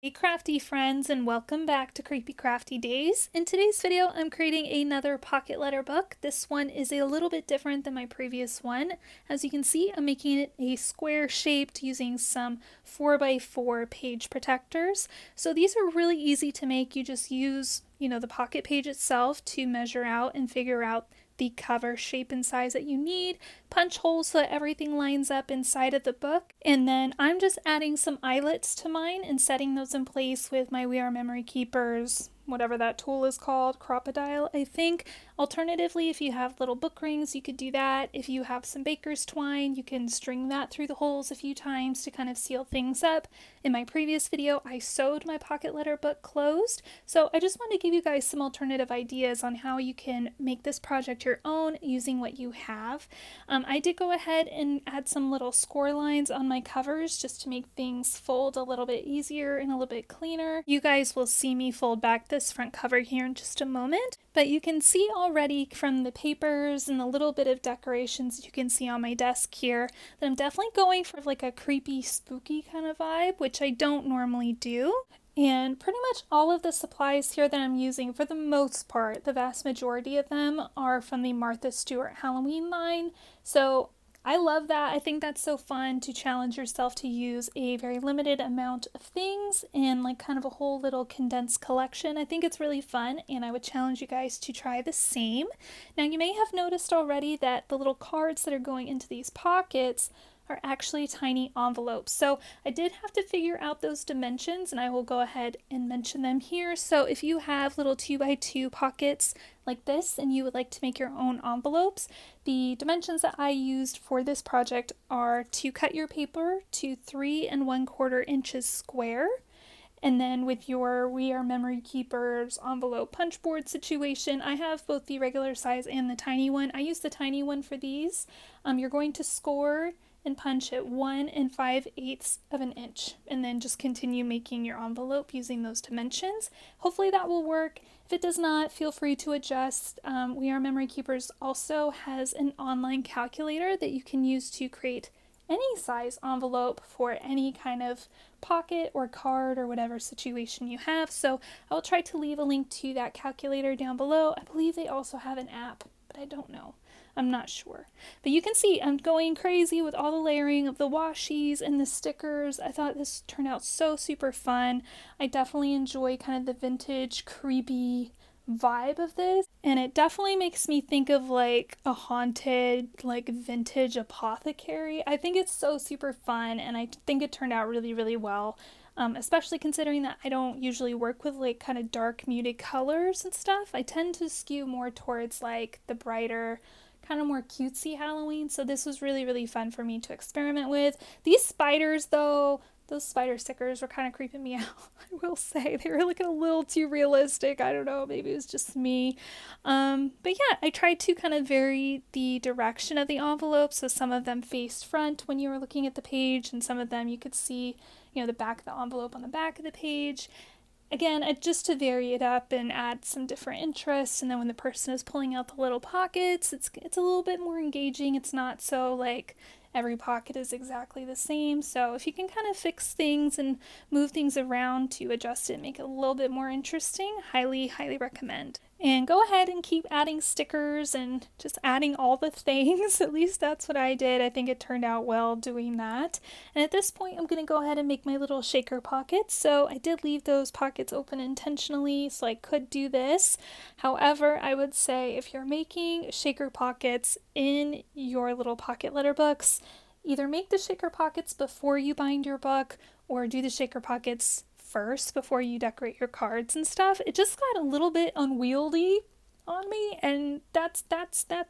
Hey crafty friends, and welcome back to Creepy Crafty Days. In today's video I'm creating another pocket letter book. This one is a little bit different than my previous one. As you can see, I'm making it a square shaped using some 4x4 page protectors. So these are really easy to make. You just use the pocket page itself to measure out and figure out the cover shape and size that you need, punch holes so that everything lines up inside of the book, and then I'm just adding some eyelets to mine and setting those in place with my We Are Memory Keepers, whatever that tool is called, Crocodile, I think. Alternatively, if you have little book rings, you could do that. If you have some baker's twine, you can string that through the holes a few times to kind of seal things up. In my previous video, I sewed my pocket letter book closed, so I just want to give you guys some alternative ideas on how you can make this project your own using what you have. I did go ahead and add some little score lines on my covers just to make things fold a little bit easier and a little bit cleaner. You guys will see me fold back this front cover here in just a moment, but you can see already from the papers and the little bit of decorations you can see on my desk here that I'm definitely going for like a creepy, spooky kind of vibe, which I don't normally do. And pretty much all of the supplies here that I'm using, for the most part, the vast majority of them are from the Martha Stewart Halloween line. So I love that. I think that's so fun to challenge yourself to use a very limited amount of things and like kind of a whole little condensed collection. I think it's really fun, and I would challenge you guys to try the same. Now, you may have noticed already that the little cards that are going into these pockets are actually tiny envelopes. So I did have to figure out those dimensions, and I will go ahead and mention them here. So if you have little 2x2 pockets like this and you would like to make your own envelopes, the dimensions that I used for this project are to cut your paper to 3¼ inches square. And then with your We Are Memory Keepers envelope punch board situation, I have both the regular size and the tiny one. I use the tiny one for these. You're going to score and punch at 1 5/8 of an inch, and then just continue making your envelope using those dimensions. Hopefully that will work. If it does not, feel free to adjust. We Are Memory Keepers also has an online calculator that you can use to create any size envelope for any kind of pocket or card or whatever situation you have. So I will try to leave a link to that calculator down below. I believe they also have an app, but I don't know. I'm not sure. But you can see I'm going crazy with all the layering of the washies and the stickers. I thought this turned out so super fun. I definitely enjoy kind of the vintage, creepy vibe of this, and it definitely makes me think of like a haunted, like vintage apothecary. I think it's so super fun, and I think it turned out really, really well. Especially considering that I don't usually work with like kind of dark muted colors and stuff. I tend to skew more towards like the brighter, kind of more cutesy Halloween, so this was really, really fun for me to experiment with. These spiders though, those spider stickers were kind of creeping me out, I will say. They were looking a little too realistic. I don't know, maybe it was just me. But yeah, I tried to kind of vary the direction of the envelope, so some of them faced front when you were looking at the page, and some of them you could see, the back of the envelope on the back of the page. Again, just to vary it up and add some different interests, and then when the person is pulling out the little pockets, it's a little bit more engaging. It's not so like every pocket is exactly the same. So if you can kind of fix things and move things around to adjust it, make it a little bit more interesting, highly, highly recommend. And go ahead and keep adding stickers and just adding all the things. At least that's what I did. I think it turned out well doing that. And at this point, I'm going to go ahead and make my little shaker pockets. So I did leave those pockets open intentionally, so I could do this. However, I would say if you're making shaker pockets in your little pocket letter books, either make the shaker pockets before you bind your book, or do the shaker pockets first before you decorate your cards and stuff. It just got a little bit unwieldy on me, and that's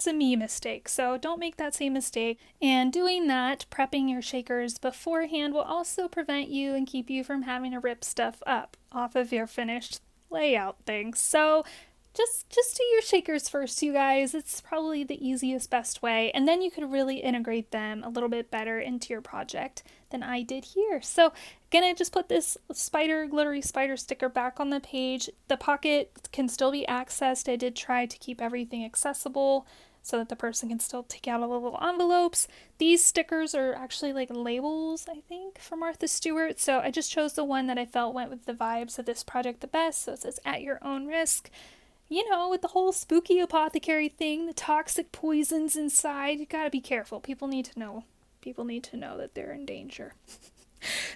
a me mistake, so don't make that same mistake. And doing that, prepping your shakers beforehand, will also prevent you and keep you from having to rip stuff up off of your finished layout things. So just do your shakers first, you guys. It's probably the easiest, best way, and then you could really integrate them a little bit better into your project than I did here. So again, I just put this glittery spider sticker back on the page. The pocket can still be accessed. I did try to keep everything accessible, so that the person can still take out all the little envelopes. These stickers are actually like labels, I think, for Martha Stewart. So I just chose the one that I felt went with the vibes of this project the best. So it says at your own risk. You know, with the whole spooky apothecary thing, the toxic poisons inside, you gotta be careful. People need to know. People need to know that they're in danger.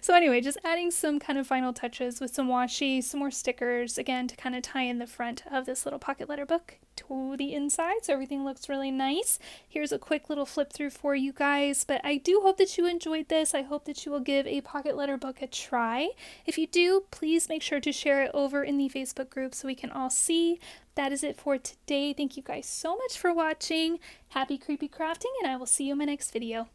So anyway, just adding some kind of final touches with some washi, some more stickers, again, to kind of tie in the front of this little pocket letter book to the inside, so everything looks really nice. Here's a quick little flip through for you guys, but I do hope that you enjoyed this. I hope that you will give a pocket letter book a try. If you do, please make sure to share it over in the Facebook group so we can all see. That is it for today. Thank you guys so much for watching. Happy creepy crafting, and I will see you in my next video.